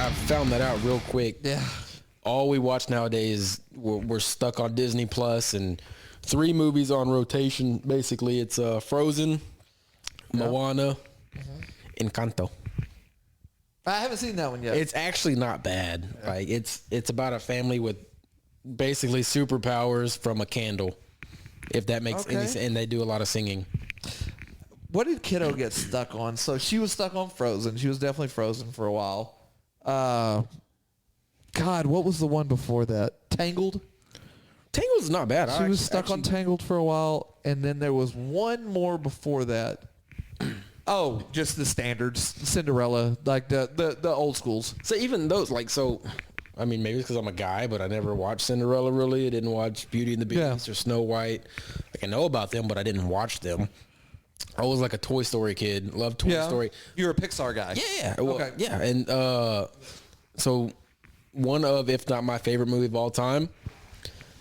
I found that out real quick. Yeah. All we watch nowadays, we're stuck on Disney Plus, and 3 movies on rotation. Basically, it's Frozen, Moana, Encanto. I haven't seen that one yet. It's actually not bad. Yeah. Like it's about a family with basically superpowers from a candle, if that makes any sense. And they do a lot of singing. What did Kiddo get stuck on? So she was stuck on Frozen. She was definitely Frozen for a while. God, what was the one before that? Tangled? Tangled's not bad. She was stuck on Tangled for a while, and then there was one more before that. Oh, just the standards, Cinderella, like the old schools. So even those, like, so, I mean, maybe it's because I'm a guy, but I never watched Cinderella, really. I didn't watch Beauty and the Beast or Snow White. Like, I know about them, but I didn't watch them. I was like a Toy Story kid. Loved Toy Story. You're a Pixar guy. Yeah. Well, okay. Yeah. And so one of, if not my favorite movie of all time,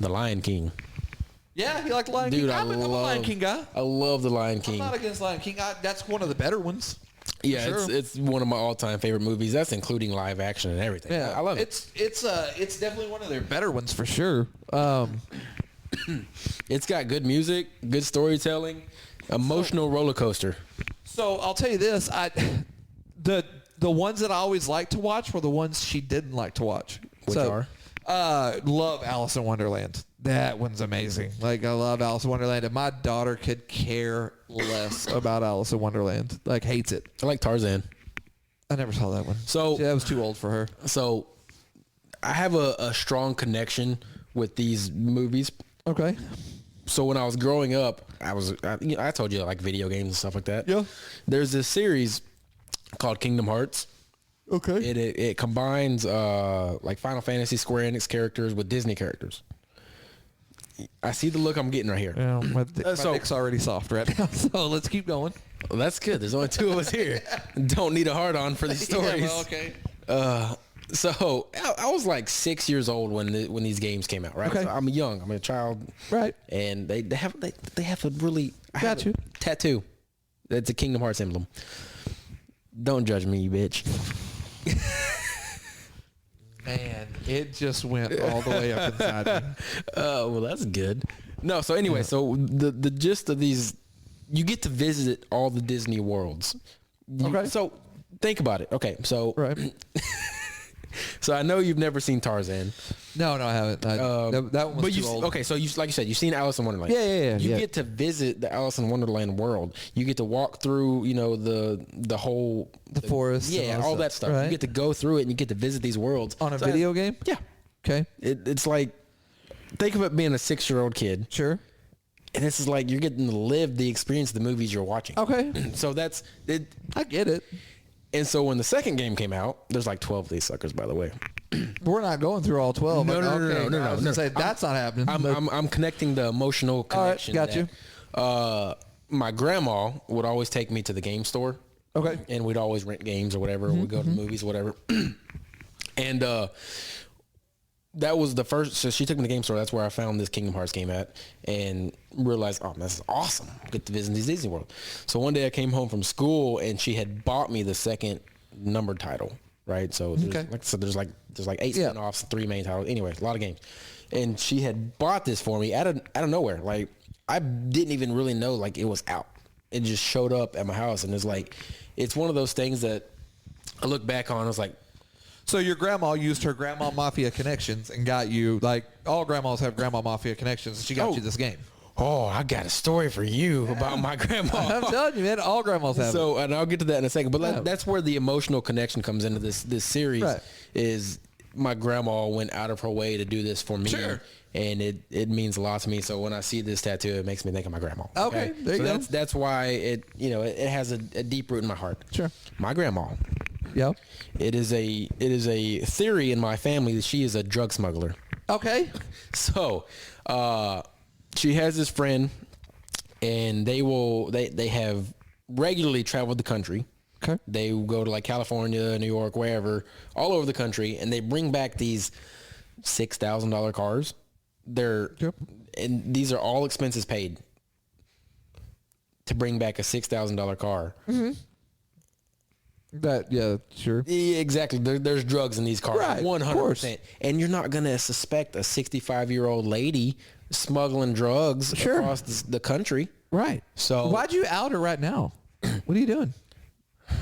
The Lion King. Yeah, you like The Lion King? I'm a Lion King guy. I love The Lion King. I'm not against Lion King. That's one of the better ones. Yeah, sure. It's one of my all-time favorite movies. That's including live action and everything. Yeah, I love it. It's definitely one of their better ones for sure. It's got good music, good storytelling, emotional roller coaster. So I'll tell you this: the ones that I always liked to watch were the ones she didn't like to watch. Which are? Love Alice in Wonderland. That one's amazing. Like, I love Alice in Wonderland, and my daughter could care less about Alice in Wonderland. Like, hates it. I like Tarzan. I never saw that one. So that was too old for her. So I have a strong connection with these movies. Okay. So when I was growing up, I told you I like video games and stuff like that. Yeah. There's this series called Kingdom Hearts. Okay. It combines like Final Fantasy, Square Enix characters with Disney characters. I see the look I'm getting right here. Yeah, my dick's already soft right now, so let's keep going. Well, that's good. There's only 2 of us here. Don't need a hard on for these stories. Yeah, well, okay. So I was like 6 years old when these games came out, right? Okay. So I'm young. I'm a child, right? And they have a really tattoo. It's a Kingdom Hearts emblem. Don't judge me, you bitch. Man, it just went all the way up inside me. Well, that's good. No, so anyway, so the gist of these, you get to visit all the Disney worlds. Okay. So think about it. Okay, so right. So I know you've never seen Tarzan. No, I haven't. That one was too old. Okay, so like you said, you've seen Alice in Wonderland. Yeah. You get to visit the Alice in Wonderland world. You get to walk through, the whole... The forest. Yeah, all that stuff. Right. You get to go through it and you get to visit these worlds. On a video game? Yeah. Okay. It's like, think of it being a 6-year-old kid. Sure. And this is like, you're getting to live the experience of the movies you're watching. Okay. So that's... I get it. And so when the second game came out, there's like 12 of these suckers, by the way. We're not going through all 12. No. I was gonna say that's not happening. I'm connecting the emotional connection. All right, got you. My grandma would always take me to the game store. Okay. And we'd always rent games or whatever. We'd go to the movies or whatever. And that was the first. So she took me to the game store. That's where I found this Kingdom Hearts game at, and realized, oh, this is awesome. Get to visit Disney World. So one day I came home from school, and she had bought me the second numbered title. Right. So there's like 8 spin-offs, 3 main titles. Anyway, a lot of games. And she had bought this for me out of nowhere. Like, I didn't even really know like it was out. It just showed up at my house, and it's one of those things that I look back on. I was like, so your grandma used her Grandma Mafia connections and got you, like all grandmas have Grandma Mafia connections, and she got you this game. Oh, I got a story for you about my grandma. I'm telling you, man, all grandmas have it. And I'll get to that in a second. But that's where the emotional connection comes into this series. Right. Is my grandma went out of her way to do this for me. Sure. And it means a lot to me. So when I see this tattoo, it makes me think of my grandma. Okay, there you go. That's why it has a deep root in my heart. Sure. My grandma. Yep. It is a theory in my family that she is a drug smuggler. Okay. So, she has this friend, and they have regularly traveled the country. Okay. They go to like California, New York, wherever, all over the country, and they bring back these $6,000 cars. And these are all expenses paid to bring back a $6,000 car. Mm-hmm. Sure. Yeah, exactly. There's drugs in these cars. Right, 100%. And you're not going to suspect a 65-year-old lady smuggling drugs Sure. across the country. Right. So- why'd you out her right now? What are you doing?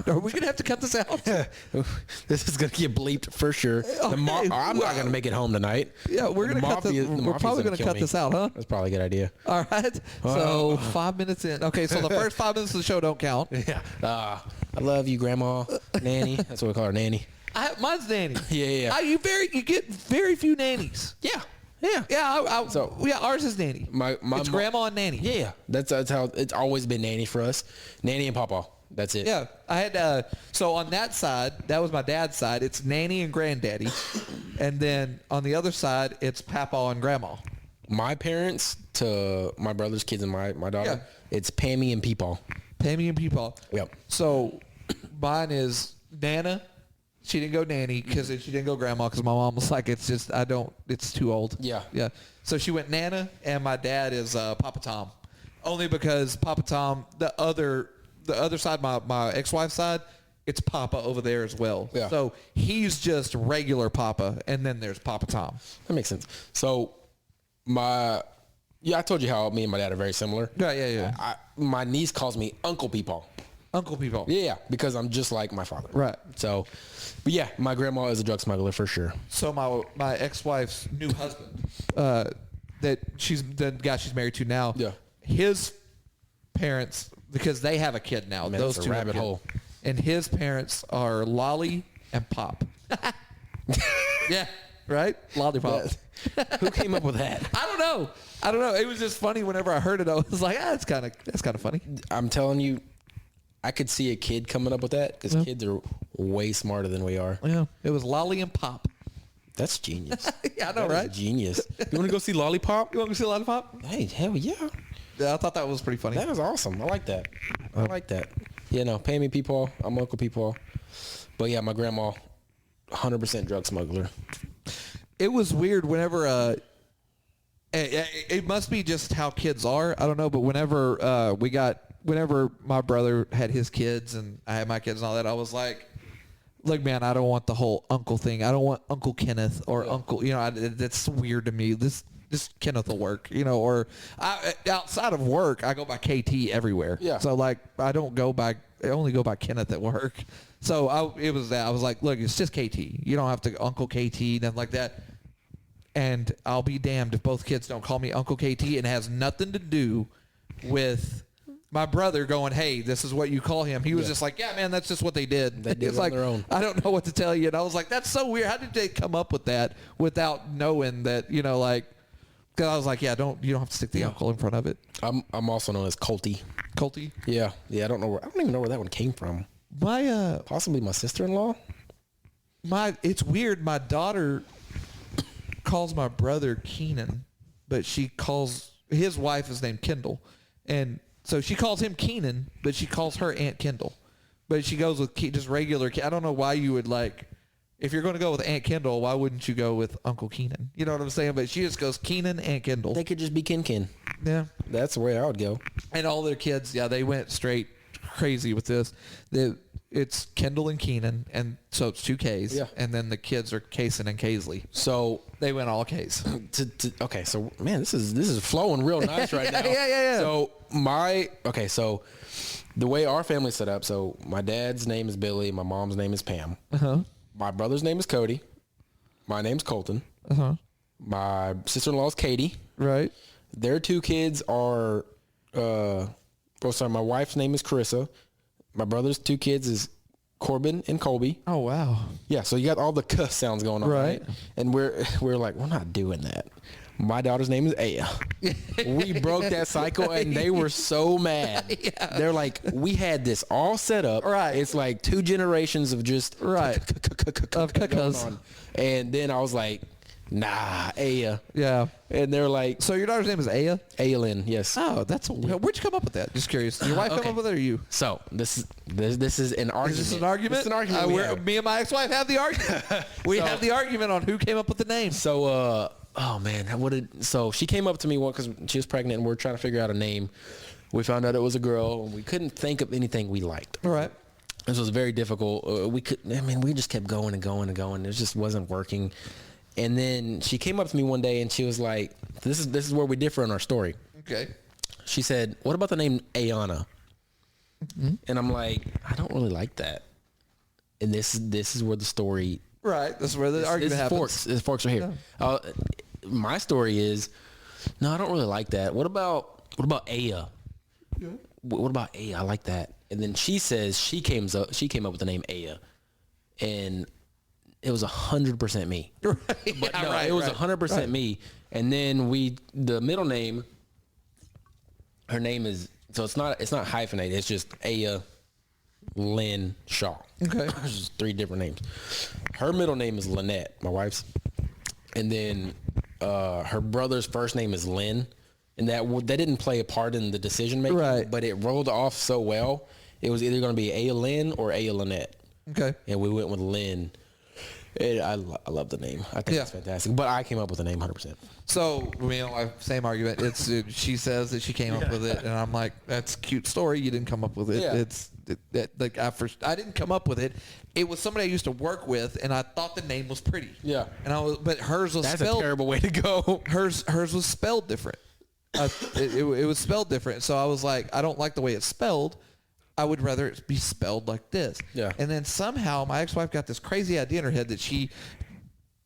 Are we gonna have to cut this out? This is going to get bleeped for sure. I'm not going to make it home tonight. Yeah, we're gonna cut this. We're probably gonna cut this out, huh? That's probably a good idea. All right. So 5 minutes in. Okay, so the first 5 minutes of the show don't count. Yeah. I love you, Grandma. Nanny. That's what we call her, Nanny. Mine's nanny. Yeah. You get very few nannies. Yeah. Yeah. Yeah. Ours is nanny. It's grandma and nanny. Yeah. That's how it's always been, Nanny for us. Nanny and Papa. That's it. Yeah, I had so on that side, that was my dad's side. It's nanny and granddaddy, and then on the other side, it's Papa and Grandma. My parents to my brother's kids and my daughter, Yeah. it's Pammy and Peepaw. Pammy and Peepaw. Yep. So mine is Nana. She didn't go nanny because she didn't go grandma because my mom was like, it's too old. Yeah. Yeah. So she went Nana, and my dad is Papa Tom, only because Papa Tom, the other side, my ex-wife's side, it's Papa over there as well. Yeah. So he's just regular Papa, and then there's Papa Tom. That makes sense. So I told you how me and my dad are very similar. Yeah. My niece calls me Uncle Peepaw. Uncle Peepaw. Yeah, because I'm just like my father. Right. So, but yeah, my grandma is a drug smuggler for sure. So my ex-wife's new husband, the guy she's married to now. Yeah. His parents, because they have a kid now. Man, those that's a two have rabbit kid. hole. And his parents are Lolly and Pop. Yeah. Right. Lollipop. Who came up with that? I don't know. It was just funny whenever I heard it. I was like, that's kind of funny. I'm telling you, I could see a kid coming up with that because kids are way smarter than we are. Yeah. It was Lolly and Pop. That's genius. Yeah, I know, That is right? genius. You want to go see Lollipop? You want to see Lollipop? Hey, hell yeah. Yeah, I thought that was pretty funny. That is awesome. I like that. Yeah, no, pay me Peepaw. I'm Uncle Peepaw. But yeah, my grandma, 100% drug smuggler. It was weird whenever it must be just how kids are. I don't know, but whenever my brother had his kids and I had my kids and all that, I was like, look, man, I don't want the whole uncle thing. I don't want Uncle Kenneth or Uncle, that's weird to me. This Kenneth will work, or outside of work, I go by KT everywhere. Yeah. So like, I only go by Kenneth at work. So I was like, look, it's just KT. You don't have to Uncle KT, nothing like that. And I'll be damned if both kids don't call me Uncle KT, and it has nothing to do with my brother going, hey, this is what you call him. He was just like, yeah, man, that's just what they did. They did It's it on like, their own. I don't know what to tell you. And I was like, that's so weird. How did they come up with that without knowing that, because I was like, yeah, you don't have to stick the uncle in front of it. I'm also known as Colty. Colty. Yeah. I don't even know where that one came from. Possibly my sister-in-law. It's weird. My daughter calls my brother Keenan, but she calls his wife is named Kendall, and so she calls him Keenan, but she calls her Aunt Kendall. But she goes with just regular. I don't know why you would if you're going to go with Aunt Kendall, why wouldn't you go with Uncle Keenan? You know what I'm saying? But she just goes Keenan, Aunt Kendall. They could just be Kin. Yeah. That's the way I would go. And all their kids, they went straight crazy with this. It's Kendall and Keenan, and so it's 2 Ks. Yeah. And then the kids are Kaysen and Kaisley. So They went all Ks. okay, so man, this is flowing real nice right now. Yeah. So so the way our family's set up, so my dad's name is Billy, my mom's name is Pam. Uh-huh. My brother's name is Cody. My name's Colton. Uh-huh. My sister-in-law is Katie. Right. Their 2 kids are my wife's name is Carissa. My brother's 2 kids is Corbin and Colby. Oh, wow. Yeah, so you got all the cuss sounds going on, Right. And we're like, we're not doing that. My daughter's name is Aya. We broke that cycle, and they were so mad. Yeah. They're like, we had this all set up. Right. It's like 2 generations of just Right. Of going cuckas. on. And then I was like, nah, Aya. Yeah. And they're like, So your daughter's name is Aya? Aylin, yes. Oh, where'd you come up with that? Just curious. Your wife come Okay. up with it or you? So this is an argument. Is this an argument? It's an argument. we have. Me and my ex-wife have the argument. We have the argument on who came up with the name. So, oh man, so she came up to me because she was pregnant and we're trying to figure out a name. We found out it was a girl and we couldn't think of anything we liked. All right. This was very difficult. We just kept going and going and going. It just wasn't working. And then she came up to me one day and she was like, this is where we differ in our story. Okay. She said, what about the name Ayana? Mm-hmm. And I'm like, I don't really like that. And this is where the story... Right. That's where the argument happens. Forks are here. Yeah. My story is, no, I don't really like that. What about Aya? Yeah. What about Aya? I like that. And then she says she came up with the name Aya, and it was 100% me. Right. But no, it was 100% me. And then the middle name, her name is, so it's not hyphenated. It's just Aya Lynn Shaw. Okay. There's just 3 different names. Her middle name is Lynette, my wife's, and then her brother's first name is Lynn. And that didn't play a part in the decision making, right. But it rolled off so well. It was either going to be Aya Lynn or Aya Lynette. Okay. And we went with Lynn. I love the name. I think it's fantastic. But I came up with the name 100%. So, same argument. She says that she came up with it, and I'm like, that's a cute story. You didn't come up with it. Yeah. I didn't come up with it. It was somebody I used to work with, and I thought the name was pretty. Yeah. But hers was spelled. That's a terrible way to go. Hers was spelled different. It was spelled different. So I was like, I don't like the way it's spelled. I would rather it be spelled like this. Yeah. And then somehow my ex-wife got this crazy idea in her head that she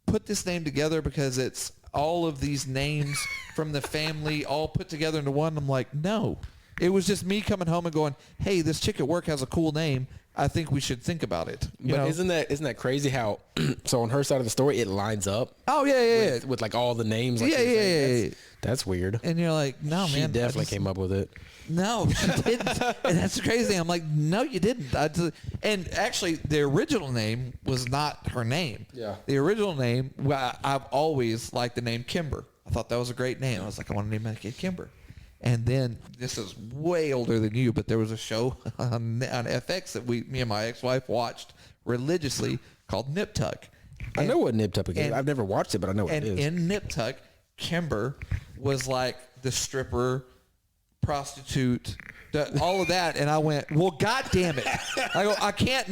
put this name together because it's all of these names from the family all put together into one. I'm like, no. It was just me coming home and going, hey, this chick at work has a cool name. I think we should think about it. But isn't that crazy how, so on her side of the story, it lines up? Oh, yeah. With like all the names. Like yeah. That's weird. And you're like, no, she man. She definitely came up with it. No, she didn't. And that's crazy. I'm like, no, you didn't. And actually, the original name was not her name. Yeah. The original name, I've always liked the name Kimber. I thought that was a great name. I was like, I want to name my kid Kimber. And then, this is way older than you, but there was a show on FX that me and my ex-wife watched religiously called Nip Tuck. I know what Nip Tuck is. I've never watched it, but I know what it is. And in Nip Tuck, Kimber was like the stripper, prostitute, all of that. And I went, well, God damn it. I go, I can't.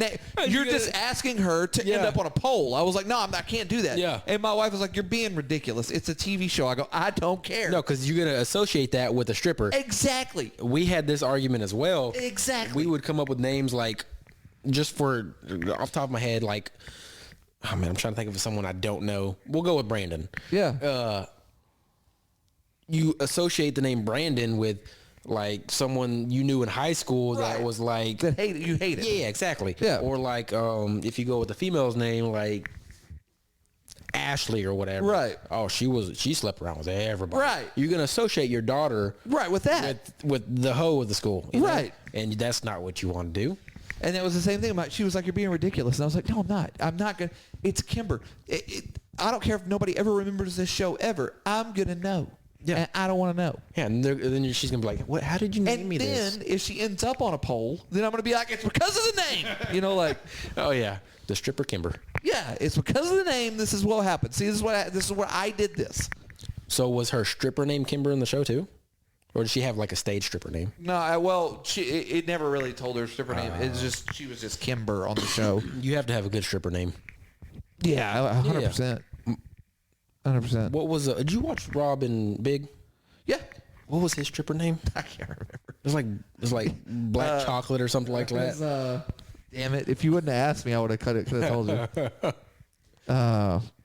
You're just asking her to end up on a pole. I was like, no, I can't do that. Yeah. And my wife was like, you're being ridiculous. It's a TV show. I go, I don't care. No, because you're going to associate that with a stripper. Exactly. We had this argument as well. Exactly. We would come up with names like, just for, off the top of my head, like, oh man, I'm trying to think of someone I don't know. We'll go with Brandon. Yeah. You associate the name Brandon with like someone you knew in high school that was like that you hate it. Yeah, exactly. Yeah. Or like if you go with the female's name, like Ashley or whatever. Right. Oh, she slept around with everybody. Right. You're gonna associate your daughter with that with the hoe of the school. Right. And that's not what you want to do. And it was the same thing. She was like, you're being ridiculous. And I was like, no, I'm not. I'm not going to. It's Kimber. I don't care if nobody ever remembers this show ever. I'm going to know. Yeah. And I don't want to know. Yeah. And then she's going to be like, what? How did you name me this? And then if she ends up on a pole, then I'm going to be like, it's because of the name. Like. Oh, yeah. The stripper Kimber. Yeah. It's because of the name. This is what happened. See, this is where I did this. So was her stripper name Kimber in the show too? Or did she have like a stage stripper name? No, it never really told her stripper name. It's just she was just Kimber on the show. You have to have a good stripper name. Yeah, 100%. 100%. What was did you watch Rob and Big? Yeah. What was his stripper name? I can't remember. It was like black chocolate or something like that. Damn it! If you wouldn't have asked me, I would have could have told you.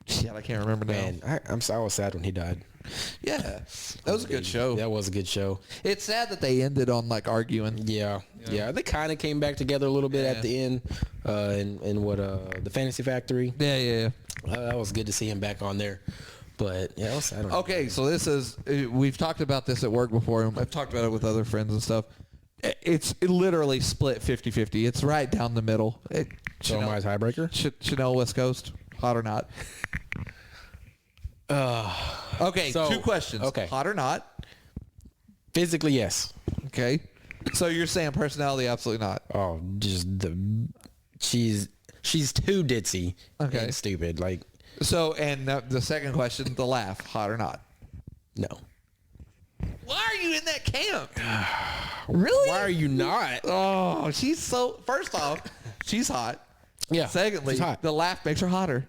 Shit, I can't remember now. Man, I was sad when he died. Yeah, that was a good show. That was a good show. It's sad that they ended on like arguing. Yeah. They kind of came back together a little bit at the end, in the Fantasy Factory. Yeah. That was good to see him back on there. But yeah, it was sad. Okay, so we've talked about this at work before, and I've talked about it with other friends and stuff. It's literally split 50-50. It's right down the middle. So am I a tiebreaker? Chanel West Coast, hot or not? Okay, so, 2 questions. Okay. Hot or not? Physically, yes. Okay. So you're saying personality, absolutely not. Oh, just she's too ditzy and stupid. Like. So, and the second question, the laugh, hot or not? No. Why are you in that camp? Really? Why are you not? Oh, she's so. First off, she's hot. Yeah. Secondly, she's hot. the laugh makes her hotter.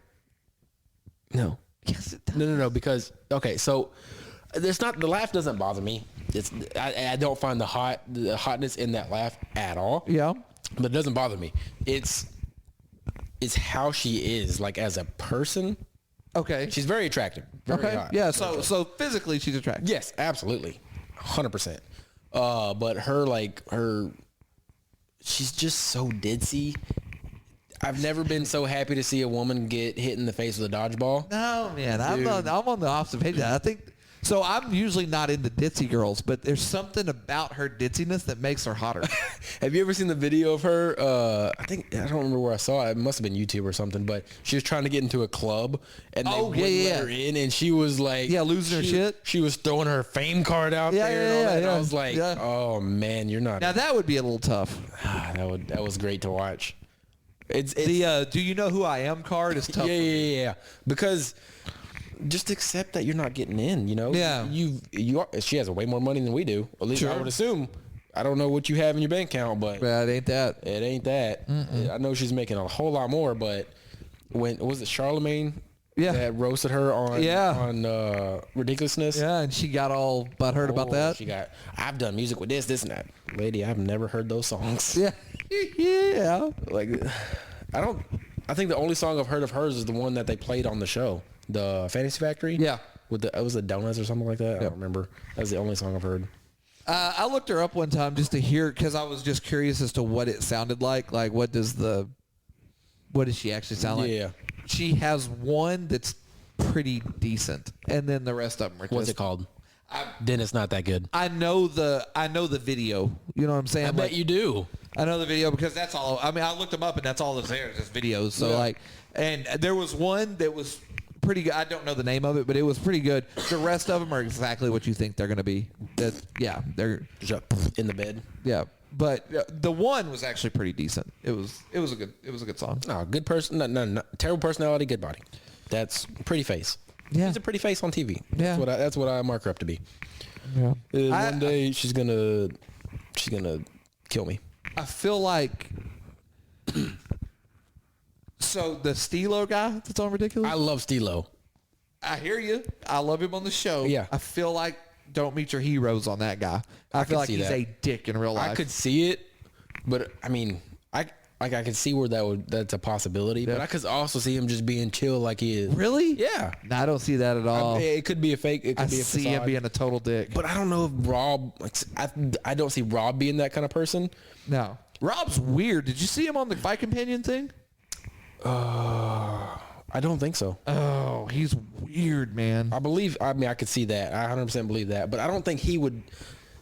No. Yes, it does. No. Because okay, so it's not the laugh doesn't bother me. I don't find the hotness in that laugh at all. Yeah. But it doesn't bother me. It's how she is like as a person. Okay. She's very attractive. Very hot. Yeah. So physically, she's attractive. Yes, absolutely, 100%. But her, she's just so ditzy. I've never been so happy to see a woman get hit in the face with a dodgeball. No, man. I'm on the opposite page. I think so. I'm usually not into ditzy girls, but there's something about her ditziness that makes her hotter. Have you ever seen the video of her? I don't remember where I saw it. It must have been YouTube or something. But she was trying to get into a club, and they wouldn't let her in, and she was like, losing her shit. She was throwing her fame card out there, and all that. And I was like, oh man, you're not. Now that would be a little tough. That was great to watch. It's the do you know who I am card is tough. Yeah. Because just accept that you're not getting in. You know. Yeah. You are. She has way more money than we do. At least I would assume. I don't know what you have in your bank account, but it ain't that. It ain't that. I know she's making a whole lot more, but when was it Charlemagne? Yeah. That roasted her on ridiculousness. Yeah, and she got all butthurt about that. I've done music with this, and that. Lady, I've never heard those songs. Yeah. Yeah. Like, I think the only song I've heard of hers is the one that they played on the show, the Fantasy Factory. Yeah. It was the donuts or something like that. I don't remember. That was the only song I've heard. I looked her up one time just to hear, because I was just curious as to what it sounded like. Like, what does she actually sound like? Yeah. She has one that's pretty decent, and then the rest of them are just... What's it called? Then it's not that good. I know the video. You know what I'm saying? I bet you do. I know the video because that's all. I mean, I looked them up, and that's all that's there is just videos. So and there was one that was pretty good. I don't know the name of it, but it was pretty good. The rest of them are exactly what you think they're going to be. They're just in the bed. Yeah, but the one was actually pretty decent. It was a good song. No, good person. No, terrible personality, good body. That's pretty face. Yeah, she's a pretty face on TV. Yeah, that's what I mark her up to be. Yeah, one day she's gonna kill me. I feel like. So the Stilo guy that's on Ridiculous? I love Stilo. I hear you. I love him on the show. Yeah. I feel like Don't Meet Your Heroes on that guy. I feel like he's a dick in real life. I could see it, but I mean, I could see where that's a possibility. Yeah. But I could also see him just being chill like he is. Really? Yeah. No, I don't see that at all. It could be a fake. It could be a facade. I see him being a total dick. But I don't know if Rob. I don't see Rob being that kind of person. No. Rob's weird. Did you see him on the Fight Companion thing? I don't think so. Oh, he's weird, man. I could see that. I 100% believe that. But I don't think he would.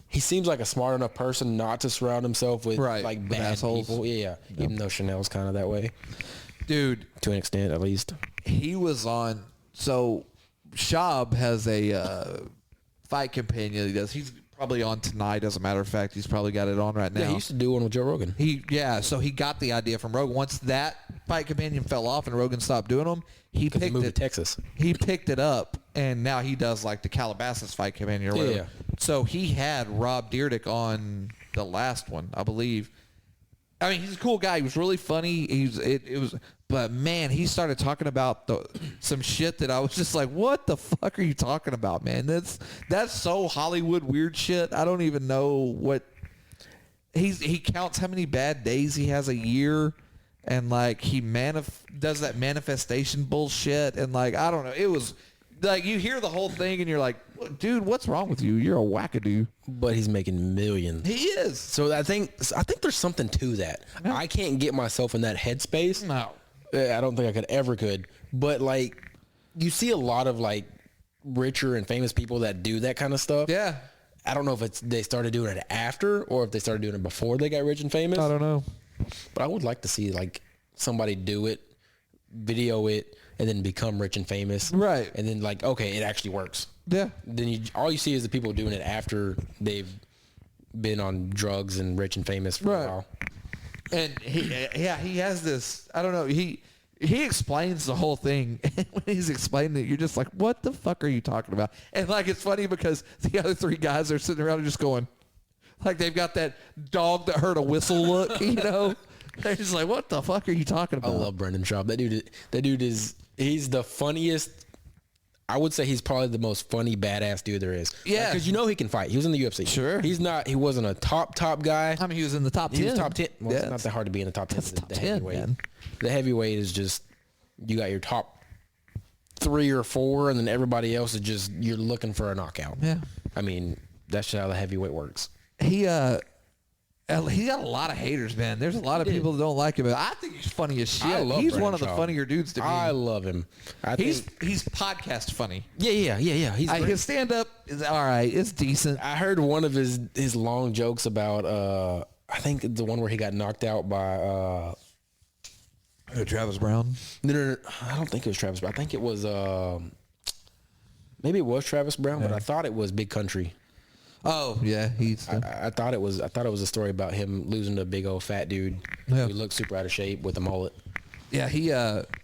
He seems like a smart enough person not to surround himself with like bad assholes. people. Yeah. Even though Chanel's kind of that way. Dude. To an extent, at least. He was on. So, Shab has a Fight Companion he does. He's probably on tonight, as a matter of fact. He's probably got it on right now. Yeah, he used to do one with Joe Rogan. So he got the idea from Rogan. Once that Fight Companion fell off and Rogan stopped doing them, he moved to Texas. He picked it up, and now he does like the Calabasas Fight Companion or whatever. Yeah. So he had Rob Dyrdek on the last one, I believe. I mean, he's a cool guy. He was really funny. But man, he started talking about some shit that I was just like, what the fuck are you talking about, man? That's so Hollywood weird shit. I don't even know what he counts how many bad days he has a year, and like he does that manifestation bullshit, and like I don't know. It was like you hear the whole thing and you're like, dude, what's wrong with you? You're a wackadoo. But he's making millions. He is. So I think there's something to that. Yeah. I can't get myself in that headspace. No. I don't think I could. But like you see a lot of like richer and famous people that do that kind of stuff. Yeah. I don't know if they started doing it after or if they started doing it before they got rich and famous. I don't know. But I would like to see like somebody do it, video it, and then become rich and famous. Right. And then like, okay, it actually works. Yeah. Then all you see is the people doing it after they've been on drugs and rich and famous for a while. And he has this, I don't know, he explains the whole thing. And when he's explaining it, you're just like, what the fuck are you talking about? And like, it's funny because the other three guys are sitting around and just going, like they've got that dog that heard a whistle look, you know? They're just like, what the fuck are you talking I about? love Brendan Schaub. That dude is he's the funniest. I would say he's probably the most funny badass dude there is. Yeah. Because you know he can fight. He was in the UFC. Sure. He wasn't a top guy. I mean, he was in the top 10. He was top 10. Well, Yeah, it's not that hard to be in the top 10. That's top the 10, heavyweight. man. The heavyweight is just, you got your top 3 or 4, and then everybody else is just, you're looking for a knockout. Yeah. I mean, that's just how the heavyweight works. He got a lot of haters, man. There's a lot of people that don't like him. I think he's funny as shit. I love He's Brendan one of the Schaub. funnier dudes to me. I love him. He's podcast funny. Yeah. He's great. His stand up is all right. It's decent. I heard one of his long jokes about I think the one where he got knocked out by Travis Brown. no, I don't think it was Travis Brown. I think it was maybe it was Travis Brown, but I thought it was Big Country. Oh yeah, he's. I thought it was a story about him losing to a big old fat dude Yeah. who looked super out of shape with a mullet. Yeah, he.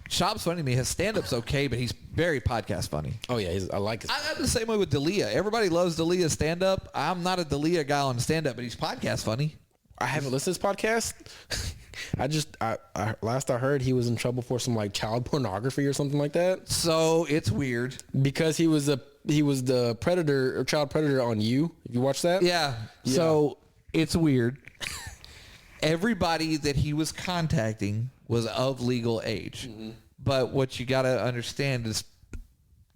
Schaub's funny to me. His stand up's okay, but he's very podcast funny. Oh yeah, I like it. I'm the same way with D'Elia. Everybody loves D'Elia's stand up. I'm not a D'Elia guy on stand up, but he's podcast funny. I haven't listened to his podcast. I last I heard he was in trouble for some like child pornography or something like that So it's weird. because he was the predator or child predator on You. Have you watched that? Yeah. So it's weird. Everybody that he was contacting was of legal age. But what you got to understand is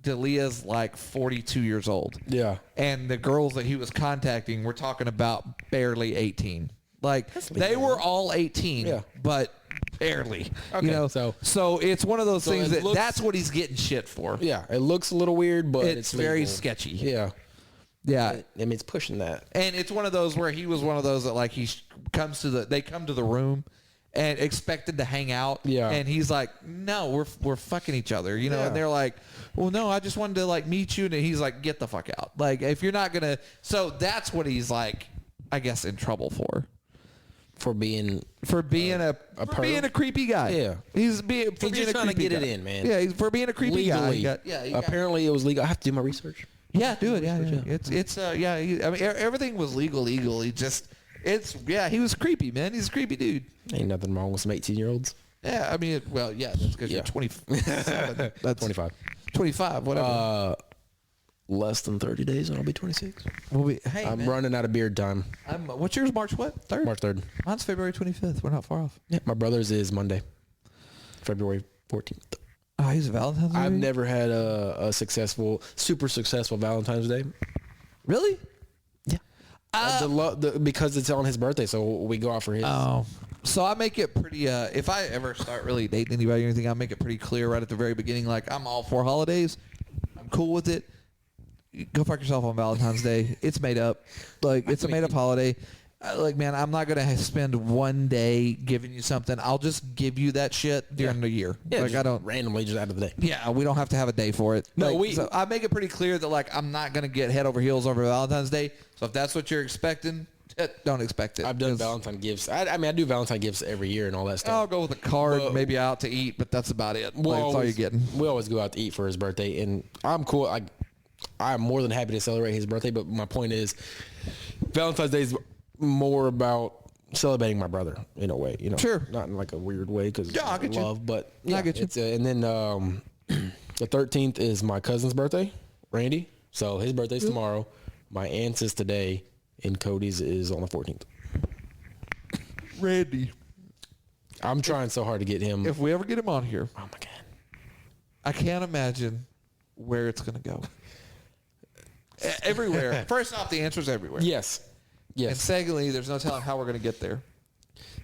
D'Elia's like 42 years old. Yeah. And the girls that he was contacting were talking about barely 18. Like they were all 18, Yeah. but barely. Okay, You know, so it's one of those things it that looks- that's what he's getting shit for. Yeah, it looks a little weird, but It's very legal. sketchy. Yeah. Yeah. I mean, it's pushing that. And it's one of those where he was one of those that like they come to the room and expected to hang out. Yeah. And he's like, no, we're fucking each other, you know? Yeah. And they're like, well, no, I just wanted to like meet you. And he's like, get the fuck out. Like, if you're not going to, so that's what he's like, I guess, in trouble for being a creepy guy. Yeah. He's just trying to get it in, man. Yeah. He's for being a creepy legally. guy. Apparently, it was legal. I have to do my research. Yeah, do it. Yeah. It's I mean, everything was legal. He just, he was creepy, man. He's a creepy dude. Ain't nothing wrong with some 18-year-olds. Yeah, I mean, that's because you're 27. That's 25. 25, whatever. Less than 30 days and I'll be 26. Hey, I'm man. running out of beard time. What's yours? March what? 3rd? March 3rd. Mine's February 25th. We're not far off. Yeah, my brother's is Monday, February 14th. Oh, he's a Valentine's Day? I've never had a super successful Valentine's Day. Really? Yeah. Because it's on his birthday, so we go out for his. Oh. So I make it pretty, if I ever start really dating anybody or anything, I make it pretty clear right at the very beginning, like, I'm all for holidays. I'm cool with it. Go fuck yourself on Valentine's Day. It's made up. Like, it's a made up holiday. Like, man, I'm not going to spend one day giving you something. I'll just give you that shit during the year. Yeah, like, I don't. randomly just out of the day. Yeah, we don't have to have a day for it. No, Like, so I make it pretty clear that, like, I'm not going to get head over heels over Valentine's Day. So if that's what you're expecting, don't expect it. I've done Valentine gifts. I mean, I do Valentine gifts every year and all that stuff. I'll go with a card, But- maybe out to eat, but that's about it. Like, that's all you're getting. We always go out to eat for his birthday, and I'm cool. I'm more than happy to celebrate his birthday, but my point is, Valentine's Day is more about celebrating my brother in a way, you know. Sure. Not in like a weird way because Yeah, I get you. love, but I get you. It's, and then the 13th is my cousin's birthday, Randy. So his birthday's tomorrow. My aunt's is today, and Cody's is on the 14th. Randy. I'm trying so hard to get him. If we ever get him on here, Oh my god. I can't imagine where it's going to go. Everywhere. First off, the answer's everywhere. Yes. And Yes. secondly, there's no telling how we're going to get there.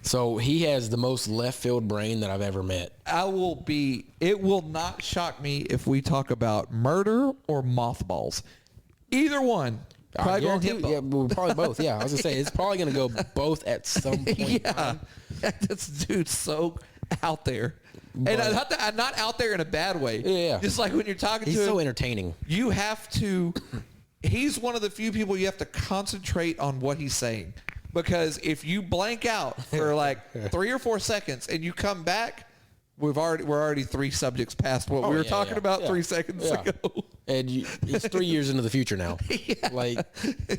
So he has the most left field brain that I've ever met. It will not shock me if we talk about murder or mothballs. Either one. Probably going hippo. Yeah, well, probably both. Yeah, I was gonna say it's probably gonna go both at some point. Yeah. This dude's so out there. And not out there in a bad way. Yeah. Just like when you're talking He's to so him, entertaining. you have to, he's one of the few people you have to concentrate on what he's saying. Because if you blank out for like 3 or 4 seconds and you come back, we're already 3 subjects past what we were talking about 3 seconds ago. And it's 3 years into the future now. Like,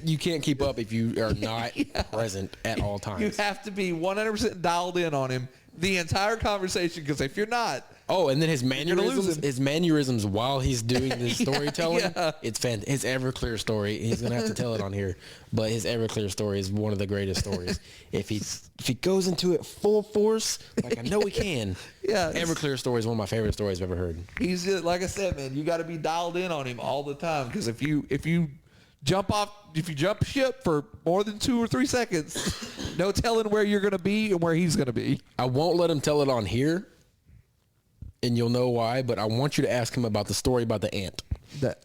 you can't keep up if you are not present at all times. You have to be 100% dialed in on him the entire conversation, because if you're not, oh, and then his gonna lose mannerisms him. while he's doing this storytelling, it's his Everclear story. He's gonna have to tell it on here, but his Everclear story is one of the greatest stories. If he goes into it full force, like I know he can, Everclear story is one of my favorite stories I've ever heard. He's just, like I said, man, you got to be dialed in on him all the time, because if you jump ship for more than 2 or 3 seconds, no telling where you're gonna be and where he's gonna be. I won't let him tell it on here, and you'll know why, but I want you to ask him about the story about the ant. The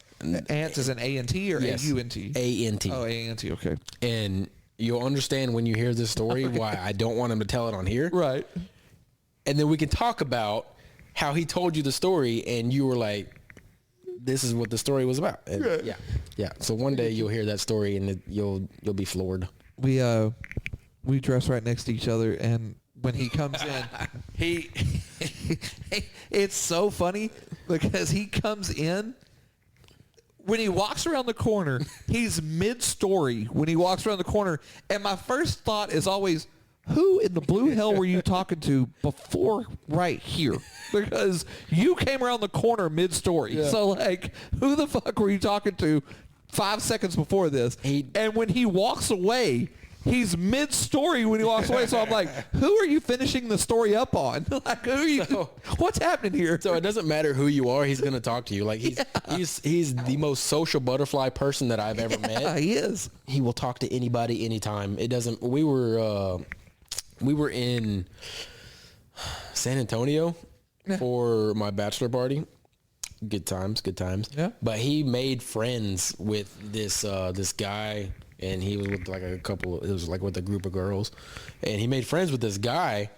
ant is an A-N-T or A-U-N-T? A-N-T. Oh, A-N-T, okay. And you'll understand when you hear this story why I don't want him to tell it on here. Right. And then we can talk about how he told you the story, and you were like, this is what the story was about. And yeah. So one day you'll hear that story, and you'll be floored. We dress right next to each other, and when he comes in, it's so funny because he comes in, when he walks around the corner, he's mid-story when he walks around the corner, and my first thought is always, who in the blue hell were you talking to before right here? Because you came around the corner mid-story. Yeah. So, like, who the fuck were you talking to 5 seconds before this? And when he walks away, he's mid-story when he walks away. So I'm like, who are you finishing the story up on? Like, who are you? What's happening here? So it doesn't matter who you are. He's going to talk to you. Like, he's the most social butterfly person that I've ever met. Yeah, he is. He will talk to anybody, anytime. It doesn't. We were in San Antonio for my bachelor party. Good times. Yeah. But he made friends with this guy, and he was with like with a group of girls, and he made friends with this guy.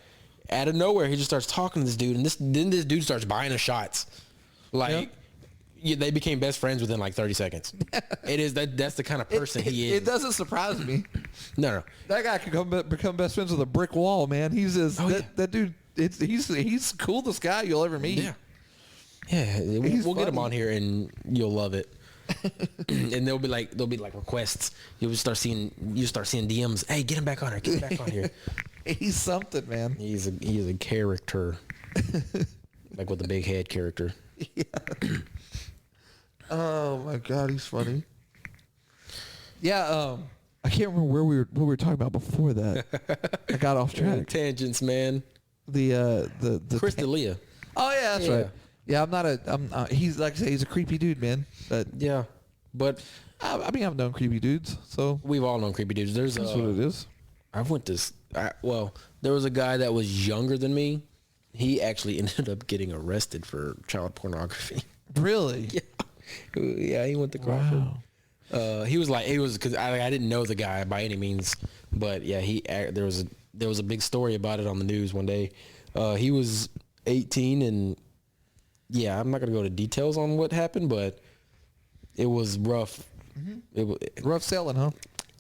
Out of nowhere, he just starts talking to this dude, and then this dude starts buying us shots. Like, they became best friends within like 30 seconds. That's the kind of person he is. It doesn't surprise me. No. That guy could become best friends with a brick wall, man. He's just that dude. He's the coolest guy you'll ever meet. Yeah. We'll get him on here, and you'll love it. And there'll be like requests. You'll start seeing DMs. Hey, get him back on here. He's something, man. He's a character, like with the big head character. Yeah. Oh my God, he's funny. Yeah. I can't remember what we were talking about before that. I got off track. Tangents, man. The Chris D'Elia. Oh yeah, that's right. Yeah, he's like I say, he's a creepy dude, man. But I mean, I've known creepy dudes, so we've all known creepy dudes. That's what it is. There was a guy that was younger than me. He actually ended up getting arrested for child pornography. Really? Yeah, he went to Crawford. Wow. He was because I didn't know the guy by any means, but yeah, there was a big story about it on the news one day. He was 18, and yeah, I'm not gonna go to details on what happened, but it was rough. Mm-hmm. It was rough selling, huh?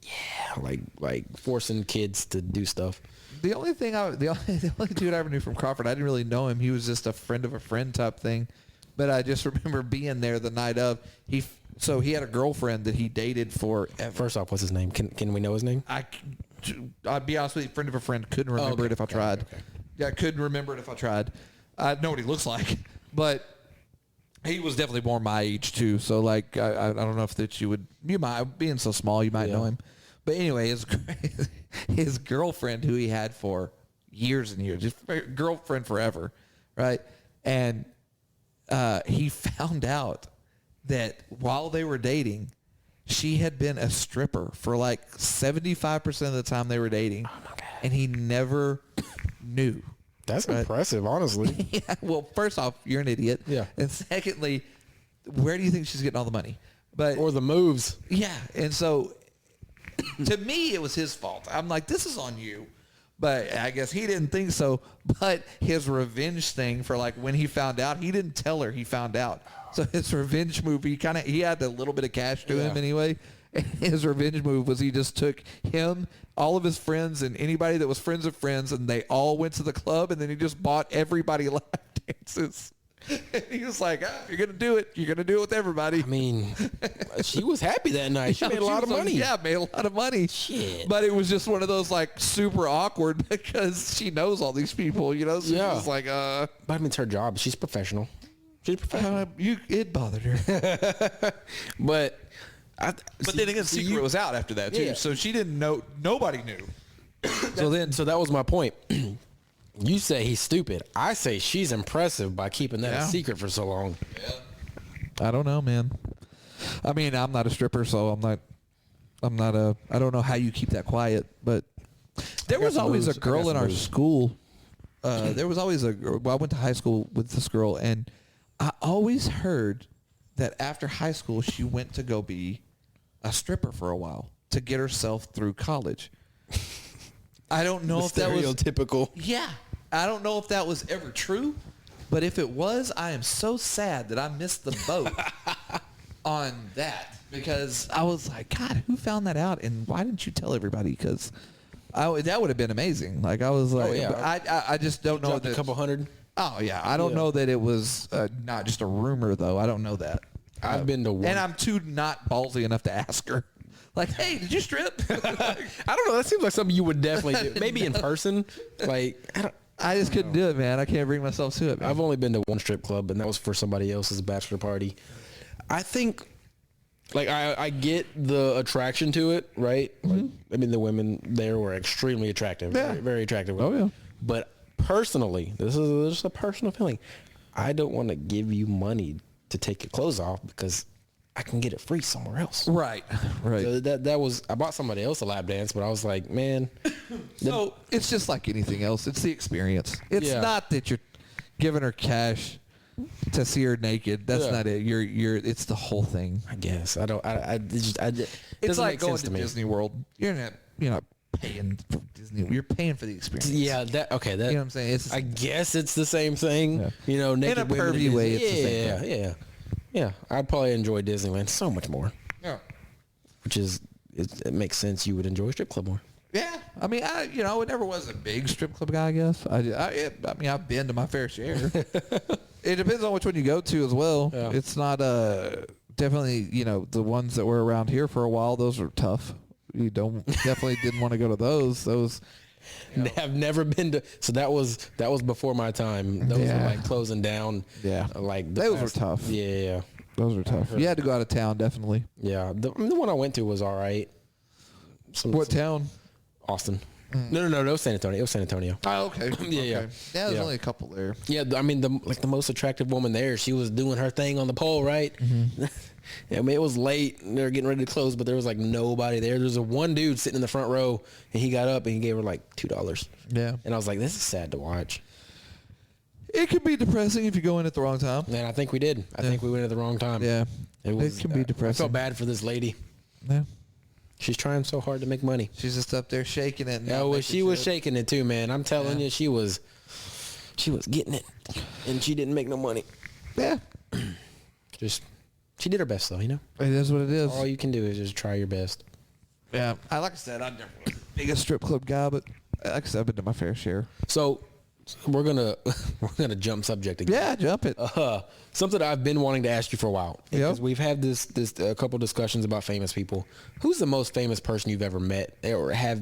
Yeah, like forcing kids to do stuff. The only dude I ever knew from Crawford, I didn't really know him. He was just a friend of a friend type thing. But I just remember being there the night of. He had a girlfriend that he dated for. First off, what's his name? Can we know his name? I'd be honest with you, friend of a friend. Couldn't remember it if I tried. Okay. Yeah, I couldn't remember it if I tried. I know what he looks like, but he was definitely more my age too. So like, I don't know if that you might, being so small, you might know him. But anyway, his girlfriend, who he had for years and years, just girlfriend forever, right? And he found out that while they were dating, she had been a stripper for like 75% of the time they were dating. Oh my God. And he never knew. That's impressive, honestly. Yeah. Well, first off, you're an idiot. Yeah. And secondly, where do you think she's getting all the money? Or the moves. Yeah. And so to me, it was his fault. I'm like, this is on you. But I guess he didn't think so. But his revenge thing for like when he found out, he didn't tell her he found out. So his revenge move, he had a little bit of cash to him anyway. And his revenge move was he just took him, all of his friends, and anybody that was friends of friends, and they all went to the club, and then he just bought everybody lap dances. And he was like, if you're going to do it, you're going to do it with everybody. I mean, she was happy that night. She made a lot of money. Yeah, made a lot of money. Shit. But it was just one of those like super awkward because she knows all these people, you know? So Yeah. she's like, But I mean, it's her job. She's professional. She's professional. it bothered her. But Then again, the secret was out after that too. Yeah. So she didn't know. Nobody knew. So that was my point. You say he's stupid. I say she's impressive by keeping that a secret for so long. I don't know, man. I mean, I'm not a stripper, so I don't know how you keep that quiet, but there was always a girl in our school. There was always a girl. Well, I went to high school with this girl, and I always heard that after high school, she went to go be a stripper for a while to get herself through college. I don't know if that was stereotypical. Yeah. I don't know if that was ever true, but if it was, I am so sad that I missed the boat on that because I was like, God, who found that out? And why didn't you tell everybody? Because that would have been amazing. Like I was like, I just don't know. A couple hundred. Oh yeah. I don't know that it was not just a rumor though. I don't know that. I've been to one. And I'm too not ballsy enough to ask her. Like, hey, did you strip? I don't know. That seems like something you would definitely do. Maybe in person. Like, I just couldn't do it, man. I can't bring myself to it, man. I've only been to one strip club, and that was for somebody else's bachelor party. I think, like, I get the attraction to it, right? Like, I mean, the women there were extremely attractive. Yeah. Very, very attractive. Oh, yeah. But personally, this is just a personal feeling. I don't want to give you money to take your clothes off because I can get it free somewhere else. Right. So that was, I bought somebody else a lap dance, but I was like, man. So it's just like anything else. It's the experience. It's not that you're giving her cash to see her naked. That's not it. It's the whole thing. I guess I don't. It It's doesn't like make going sense to to me. Disney World. You're not paying for Disney. You're paying for the experience. Yeah, that okay. That You know what I'm saying? It's I guess it's the same thing. Yeah. You know, naked In a women pervy at way, Disney. it's the same thing. Yeah. I'd probably enjoy Disneyland so much more, yeah. which is it makes sense. You would enjoy a strip club more. Yeah, I mean, I never was a big strip club guy. I guess I mean, I've been to my fair share. It depends on which one you go to as well. Yeah. It's not definitely the ones that were around here for a while. Those are tough. You definitely didn't want to go to those. Those Have never been to. So that was before my time. Those were like closing down. Yeah. like Those were tough. Yeah. those are tough. You had to go out of town, definitely. Yeah. The one I went to was all right. What town? Austin. No, it was San Antonio. It was San Antonio. Oh, okay. Yeah. Okay. There's only a couple there. Yeah, I mean, the most attractive woman there, she was doing her thing on the pole, right? Mm-hmm. I mean, it was late, and they were getting ready to close, but there was like nobody there. There was one dude sitting in the front row, and he got up and he gave her like $2. Yeah. And I was like, this is sad to watch. It can be depressing if you go in at the wrong time. And I think we did. I think we went at the wrong time. Yeah. It can be I depressing. felt bad for this lady. Yeah. She's trying so hard to make money. She's just up there shaking it. Yeah, well, she was shaking it too, man. I'm telling you, she was getting it, and she didn't make no money. Yeah. She did her best though, you know. It is what it is. All you can do is just try your best. Yeah. Like I said, I never was the biggest strip club guy, but like I said, I've been to my fair share. So we're gonna jump subject again. Yeah, jump it. Something that I've been wanting to ask you for a while, because Yep. we've had this a couple discussions about famous people. Who's the most famous person you've ever met, or have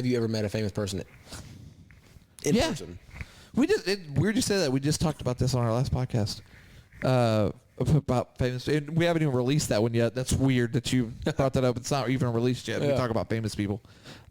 you ever met a famous person in person? Weird you say that. We just talked about this on our last podcast. About famous. And we haven't even released that one yet. That's weird that you brought that up. It's not even released yet. We Yeah. talk about famous people.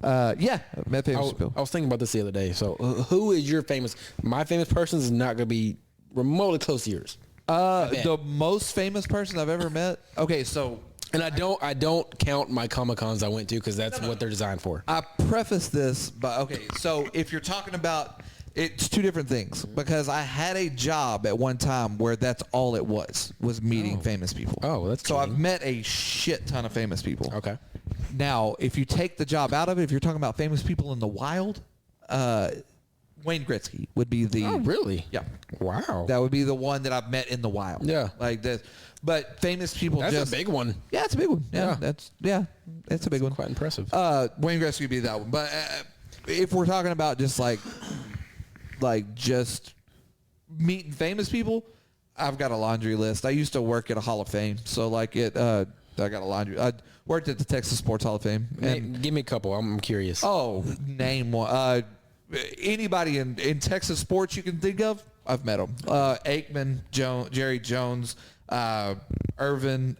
Yeah, I've met famous people. I was thinking about this the other day. So who is your famous? My famous person is not gonna be remotely close to yours. The most famous person I've ever met. Okay, so And I don't count my Comic-Cons I went to, because that's what they're designed for. I preface this by, okay, so if you're talking about, it's two different things, because I had a job at one time where that's all it was meeting famous people. Oh, that's so kidding. I've met a shit ton of famous people. Okay. Now, if you take the job out of it, if you're talking about famous people in the wild, Wayne Gretzky would be the. Oh, really? Yeah. Wow. That would be the one that I've met in the wild. Yeah. Like this. But famous people That's just. a big one. Yeah, it's a big one. Yeah. That's a big one. Quite impressive. Wayne Gretzky would be that one. But if we're talking about just like just meeting famous people, I've got a laundry list. I used to work at a Hall of Fame, so like I got a laundry. I worked at the Texas Sports Hall of Fame. And Give me a couple. I'm curious. oh, name one. Anybody in Texas sports you can think of, I've met them. Aikman, Jerry Jones, Irvin.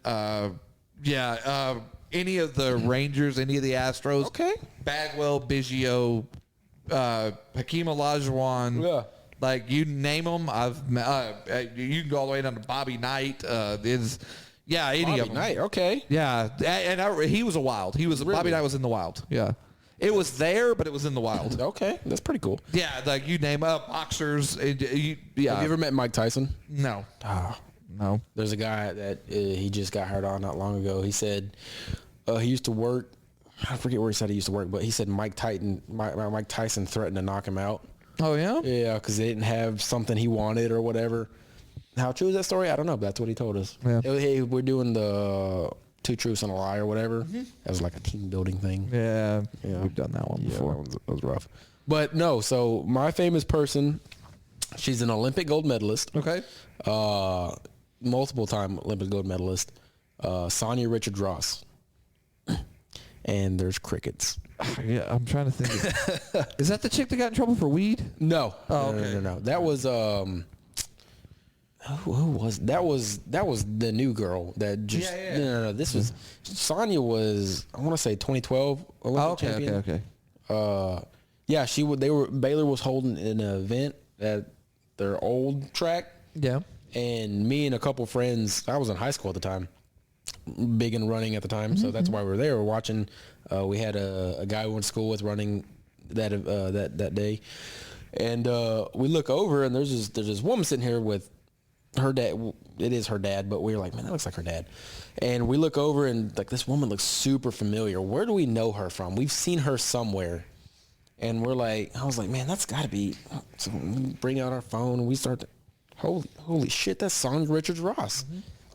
Any of the Rangers, any of the Astros. Okay. Bagwell, Biggio, Hakeem Olajuwon. Yeah. Like you name them, I've you can go all the way down to Bobby Knight. Any Bobby of them. Knight. Okay. Yeah, and he was a wild. Really? Bobby Knight was in the wild. Yeah, it was there, but it was in the wild. Okay. That's pretty cool. Yeah, like you name boxers. Have you ever met Mike Tyson? No. No. There's a guy that he just got hired on not long ago. He said he used to work. I forget where he said he used to work, but he said Mike Tyson threatened to knock him out. Oh yeah. Yeah, because they didn't have something he wanted or whatever. How true is that story? I don't know, but that's what he told us. Yeah. Hey, we're doing the 2 Truths and a Lie or whatever. That was like a team building thing. Yeah. We've done that one before. That was rough. But no, so my famous person, she's an Olympic gold medalist. Okay. Multiple time Olympic gold medalist. Sonia Richards-Ross. And there's crickets. Yeah, I'm trying to think. Is that the chick that got in trouble for weed? No. Oh, okay. No. That was who was that? Was the new girl that just Yeah. No. This was Sonya was, I want to say 2012 Olympic champion. Okay. Yeah, Baylor was holding an event at their old track, Yeah. and me and a couple friends, I was in high school at the time, big in running at the time, so that's why we were there. We're watching. We had a guy we went to school with running that day, and we look over and there's this woman sitting here with her dad. It is her dad, but we were like, man, that looks like her dad. And we look over and like, this woman looks super familiar. Where do we know her from? We've seen her somewhere. And I was like, man, that's got to be. So we bring out our phone and we start to, holy shit, that's Sonia Richards-Ross.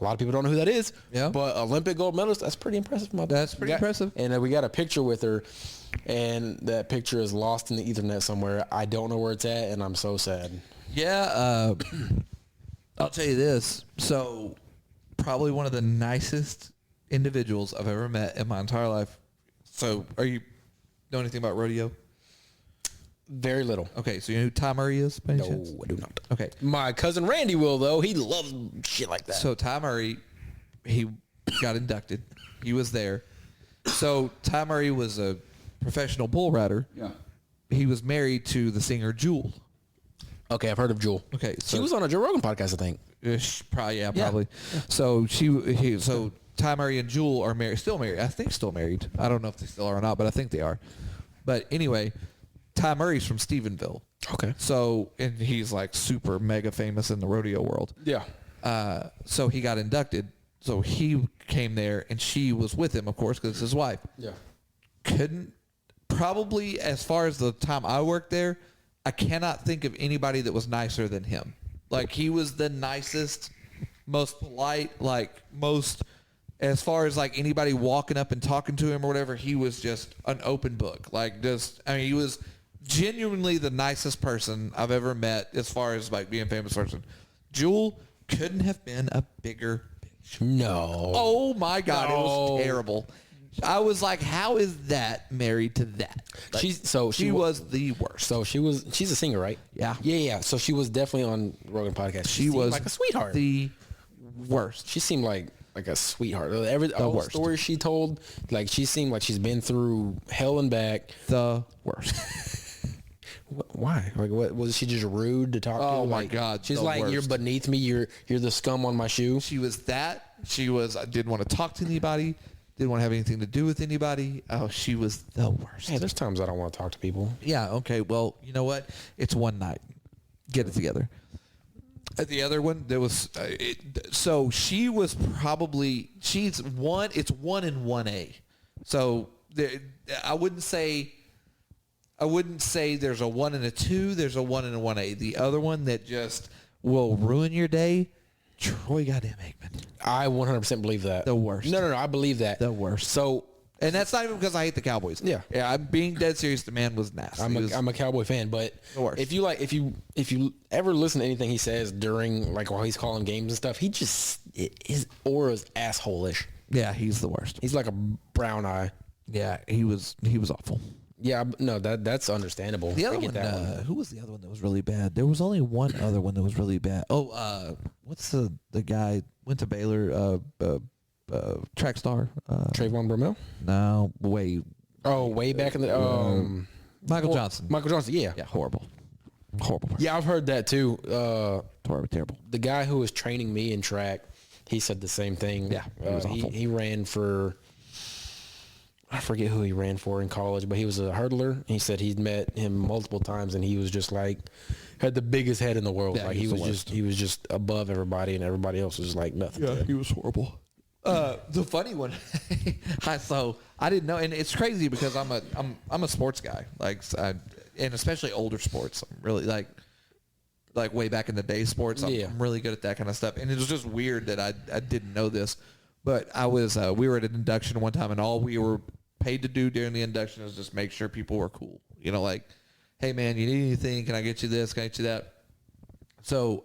A lot of people don't know who that is. Yeah. But Olympic gold medalist, that's pretty impressive. That's pretty impressive. And we got a picture with her, and that picture is lost in the ethernet somewhere. I don't know where it's at, and I'm so sad. Yeah. I'll tell you this. So, probably one of the nicest individuals I've ever met in my entire life. So, know anything about rodeo? Very little. Okay, so you know who Ty Murray is? By any No, chance? I do not. Okay. My cousin Randy will, though. He loves shit like that. So Ty Murray, he got inducted. He was there. So Ty Murray was a professional bull rider. Yeah. He was married to the singer Jewel. Okay, I've heard of Jewel. Okay, She so was on a Joe Rogan podcast, I think. Probably. So so Ty Murray and Jewel are married, still married. I think still married. I don't know if they still are or not, but I think they are. But anyway, Ty Murray's from Stephenville. Okay. So, and he's like super mega famous in the rodeo world. Yeah. So he got inducted. So he came there and she was with him, of course, because it's his wife. Yeah. Probably as far as the time I worked there, I cannot think of anybody that was nicer than him. Like he was the nicest, most polite, as far as like anybody walking up and talking to him or whatever, he was just an open book. He was genuinely the nicest person I've ever met as far as like being a famous person. Jewel couldn't have been a bigger bitch. No. Oh my God, No. It was terrible. I was like, how is that married to that? Like, she was the worst. So she's a singer, right? Yeah. Yeah. So she was definitely on Rogan podcast. She seemed was like a sweetheart. The worst. She seemed like a sweetheart. All the worst. stories she told, like she seemed like she's been through hell and back. The worst. Why? Like, what was she just rude to talk to? Oh, my Like, God, She's the like, you're worst. beneath me. You're the scum on my shoe. She was that. I didn't want to talk to anybody. Didn't want to have anything to do with anybody. Oh, she was the worst. Hey, there's times I don't want to talk to people. Yeah, okay. Well, you know what? It's one night. Get it together. The other one, there was so she was probably it's 1 and 1A. So I wouldn't say I wouldn't say there's a 1 and a 2. There's a 1 and a 1A. The other one that just will ruin your day, Troy goddamn Aikman. I 100% believe that. The worst. No, I believe that. The worst. So, and that's not even because I hate the Cowboys. Yeah. Yeah, I'm being dead serious. The man was nasty. I'm a Cowboy fan, but The worst. if you ever listen to anything he says during, like, while he's calling games and stuff, his aura's asshole-ish. Yeah, he's the worst. He's like a brown eye. Yeah, he was awful. Yeah, no, that's understandable. The other I one, get that who was the other one that was really bad? There was only one other one that was really bad. Oh, what's the guy went to Baylor, track star? Trayvon Bromell? No, way Back in the Michael Johnson. Michael Johnson, yeah. Yeah, horrible. Person. Yeah, I've heard that too. Terrible. The guy who was training me in track, he said the same thing. Yeah, he was awful. He ran for, I forget who he ran for in college, but he was a hurdler. He said he'd met him multiple times, and he was just like, had the biggest head in the world. Yeah, like he was just above everybody, and everybody else was like nothing. Yeah, to him. he was horrible. The funny one, so I didn't know, and it's crazy because I'm a sports guy, and especially older sports. I'm really like way back in the day sports. I'm really good at that kind of stuff, and it was just weird that I didn't know this, but I was we were at an induction one time, and all we were paid to do during the induction is just make sure people were cool. You know, like, hey man, you need anything? Can I get you this? Can I get you that? So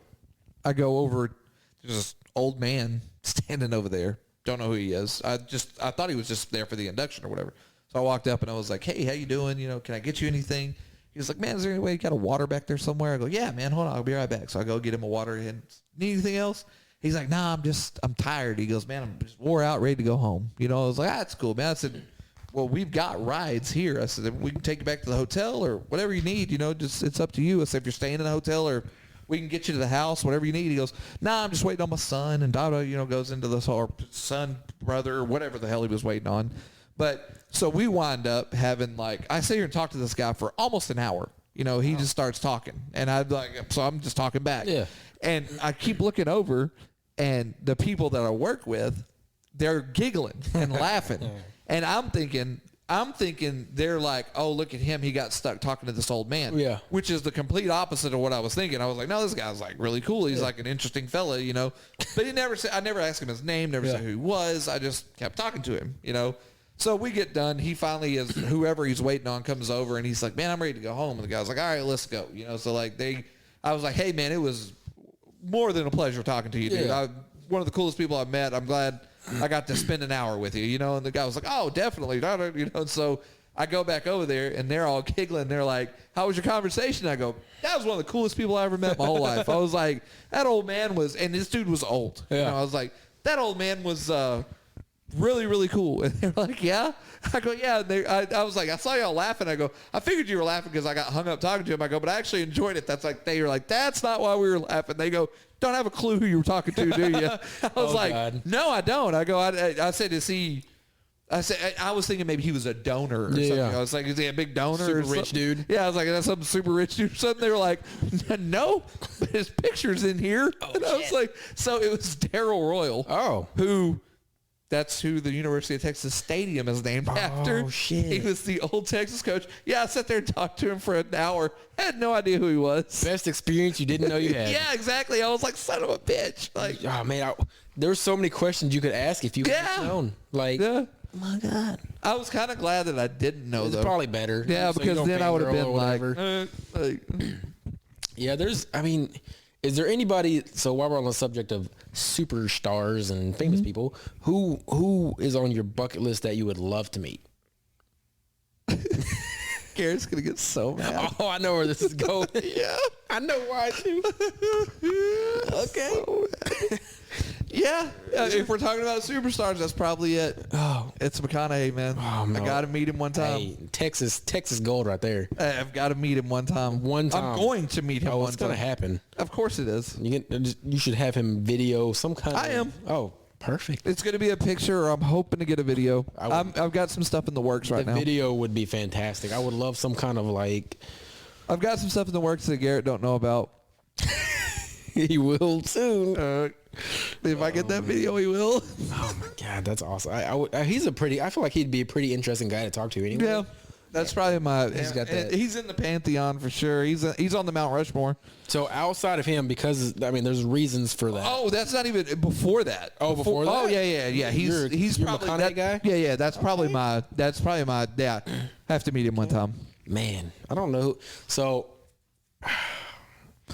I go over to this old man standing over there. Don't know who he is. I thought he was just there for the induction or whatever. So I walked up and I was like, hey, how you doing? You know, can I get you anything? He was like, man, is there any way you got a water back there somewhere? I go, yeah, man, hold on. I'll be right back. So I go get him a water. And need anything else? He's like, nah, I'm tired. He goes, man, I'm just wore out, ready to go home. You know, I was like, that's cool, man. I said, well, we've got rides here. I said, we can take you back to the hotel or whatever you need. You know, just it's up to you. I said, if you're staying in a hotel or we can get you to the house, whatever you need. He goes, nah, I'm just waiting on my son. And Dada, you know, goes into this whole son, brother, or whatever the hell he was waiting on. But so we wind up having I sit here and talk to this guy for almost an hour. You know, he just starts talking. And so I'm just talking back. Yeah. And I keep looking over and the people that I work with, they're giggling and laughing. And I'm thinking they're like, oh, look at him. He got stuck talking to this old man. Yeah. Which is the complete opposite of what I was thinking. I was like, no, this guy's like really cool. He's like an interesting fella, you know. But I never asked him his name, never said who he was. I just kept talking to him, you know. So we get done. He finally whoever he's waiting on comes over and he's like, man, I'm ready to go home. And the guy's like, all right, let's go. You know, so I was like, hey man, it was more than a pleasure talking to you, dude. Yeah. One of the coolest people I've met. I'm glad I got to spend an hour with you, you know. And the guy was like, oh, definitely. You know, so I go back over there and they're all giggling. They're like, how was your conversation? I go, that was one of the coolest people I ever met my whole life. I was like, that old man was, and this dude was old. Yeah. You know, I was like, that old man was really, really cool. And they're like, yeah? I go, yeah. And I was like, I saw y'all laughing. I go, I figured you were laughing because I got hung up talking to him. I go, but I actually enjoyed it. They were like, that's not why we were laughing. They go, don't have a clue who you were talking to, do you? I was God. No, I don't. I go, I said, is he... I was thinking maybe he was a donor or something. I was like, is he a big donor? Super rich dude. Yeah, I was like, that's some super rich dude or something. They were like, no, but his picture's in here. And I was like, so it was Darrell Royal. Oh. That's who the University of Texas Stadium is named after. Oh, shit. He was the old Texas coach. Yeah, I sat there and talked to him for an hour. I had no idea who he was. Best experience you didn't know you had. Yeah, exactly. I was like, son of a bitch. Like, oh, man, there's so many questions you could ask if you had known. Like, oh my God. I was kind of glad that I didn't know, It's though. probably better. Yeah, So because then I would have been like, yeah, is there anybody, so while we're on the subject of superstars and famous people, who is on your bucket list that you would love to meet? Garrett's going to get so mad. Oh, I know where this is going. Yeah. I know why, too. Okay. So yeah. If we're talking about superstars, that's probably it. Oh. It's McConaughey, man. Oh, no. I got to meet him one time. Hey, Texas gold right there. I've got to meet him one time. One time. I'm going to meet him one time. It's going to happen. Of course it is. You should have him video some kind of... I am. Oh, perfect. It's going to be a picture, or I'm hoping to get a video. I've got some stuff in the works right now. The video would be fantastic. I would love some kind of I've got some stuff in the works that Garrett don't know about. He will soon. If I get that video, he will. Oh my God, that's awesome. I feel like he'd be a pretty interesting guy to talk to anyway. Yeah. That's probably my. He's got that. He's in the pantheon for sure. He's on the Mount Rushmore. So outside of him, because I mean, there's reasons for that. Oh, that's not even before that. Oh, before that? Oh, yeah. He's you're probably McConaughey that guy? Yeah. That's probably my. Yeah. I have to meet him one time. Man, I don't know. So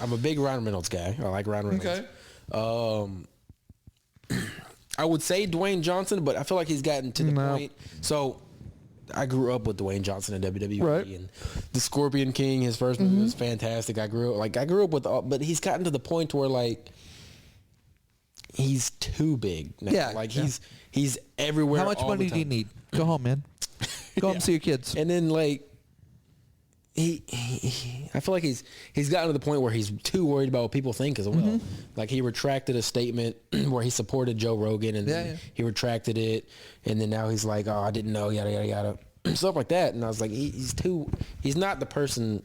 I'm a big Ryan Reynolds guy. I like Ryan Reynolds. Okay. I would say Dwayne Johnson, but I feel like he's gotten to the point. So I grew up with Dwayne Johnson in WWE, Right. and the Scorpion King. His first movie was fantastic. I grew up with, but he's gotten to the point where like he's too big now. Yeah, like yeah. he's everywhere. How much all money the do you time. need? Go home, man. Go home and see your kids. And then like he I feel like he's gotten to the point where he's too worried about what people think as well. Like he retracted a statement where he supported Joe Rogan, and then he retracted it, and then now he's like, oh, I didn't know, yada yada yada, stuff like that. And I was like, he's not the person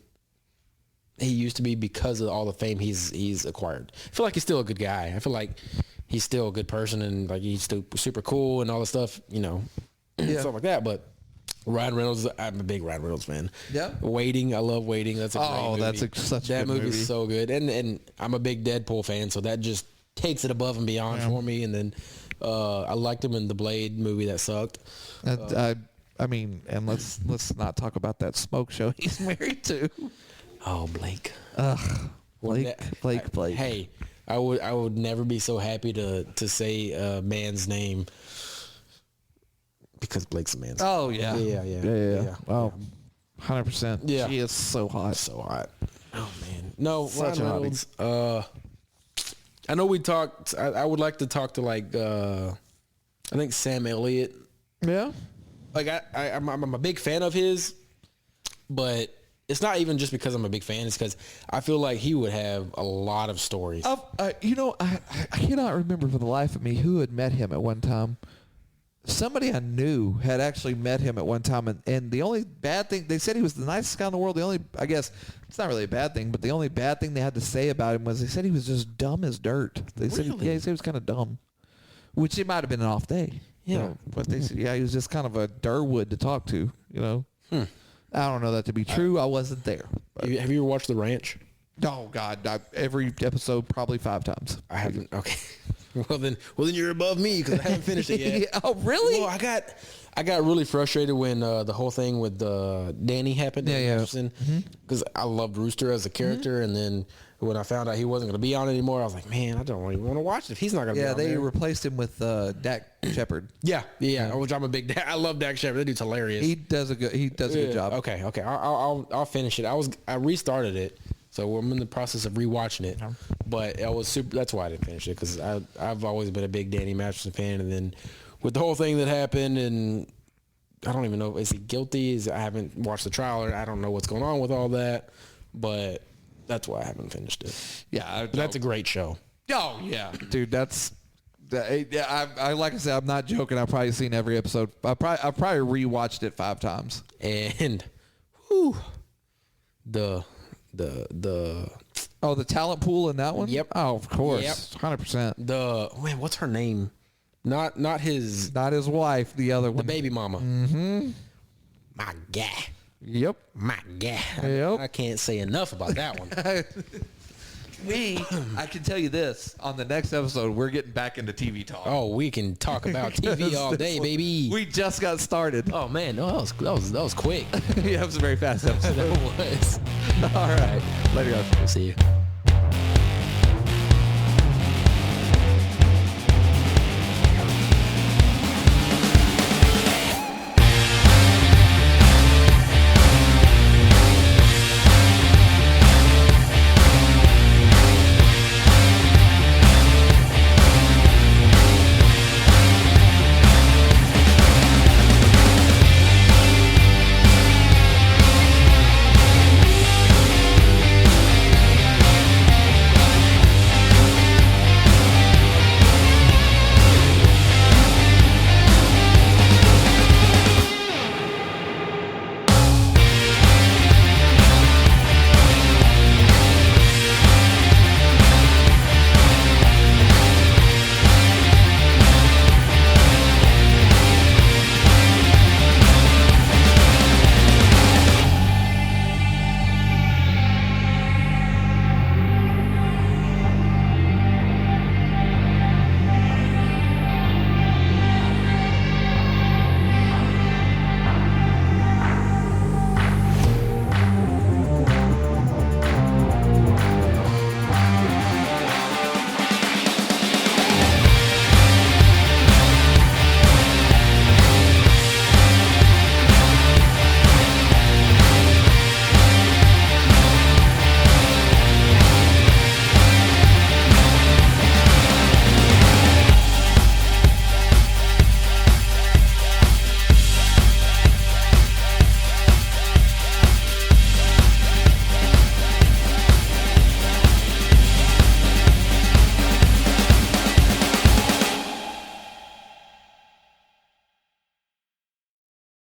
he used to be because of all the fame he's acquired. I feel like he's still a good guy. I feel like he's still a good person, and like he's still super cool and all the stuff, stuff like that. But Ryan Reynolds, I'm a big Ryan Reynolds fan. Yeah. Waiting, I love Waiting. That's a great movie. That's such a that good movie. movie's so good, and I'm a big Deadpool fan, so that just takes it above and beyond for me. And then I liked him in the Blade movie that sucked. I mean, and let's not talk about that smoke show he's married to. Oh, Blake. Blake. Hey, I would never be so happy to say a man's name because Blake's a man's name. Oh yeah. Yeah. Wow. 100%. Yeah. She is so hot. So hot. Oh man. No, Such Ryan a hottie. Reynolds. I know we talked. I would like to talk to like I think Sam Elliott. Yeah. Like I'm a big fan of his, but it's not even just because I'm a big fan. It's because I feel like he would have a lot of stories. I cannot remember for the life of me who had met him at one time. Somebody I knew had actually met him at one time, and the only bad thing, they said he was the nicest guy in the world. The only, I guess, it's not really a bad thing, but the only bad thing they had to say about him was they said he was just dumb as dirt. They said, Really? he was kind of dumb, which it might have been an off day. Yeah. But they said, he was just kind of a Durwood to talk to, I don't know that to be true. I wasn't there. Have you ever watched The Ranch? Oh, God. Every episode probably 5 times. I haven't. Okay. Well then you're above me because I haven't finished it yet. Yeah. Oh, really? Well, I got really frustrated when the whole thing with Danny happened. Yeah. Because I loved Rooster as a character, and then when I found out he wasn't going to be on it anymore, I was like, man, I don't even want to watch it if he's not going to be on they there. replaced him with Dak Shepard. Yeah. Which I'm a big. I love Dak Shepard. That dude's hilarious. He does a good job. Okay. I'll finish it. I restarted it, so I'm in the process of rewatching it. But I was super. That's why I didn't finish it, because I've always been a big Danny Masterson fan, and then with the whole thing that happened, and I don't even know, is he guilty? I haven't watched the trial, or I don't know what's going on with all that. But that's why I haven't finished it. Yeah, But that's a great show. Oh yeah, dude. I like I said, I'm not joking. I've probably seen every episode. I probably rewatched it 5 times. And the Oh, the talent pool in that one. Yep. Oh, of course. Yep. 100%. what's her name? Not his Not his wife. The other the one. baby mama. Mm-hmm. My guy. Yep. My guy. Yep. I can't say enough about that one. I can tell you this: on the next episode, we're getting back into TV talk. Oh, we can talk about TV all day, baby. We just got started. Oh man, no, that was quick. Yeah, it was a very fast episode. That was. All right. Later, guys. We'll see you.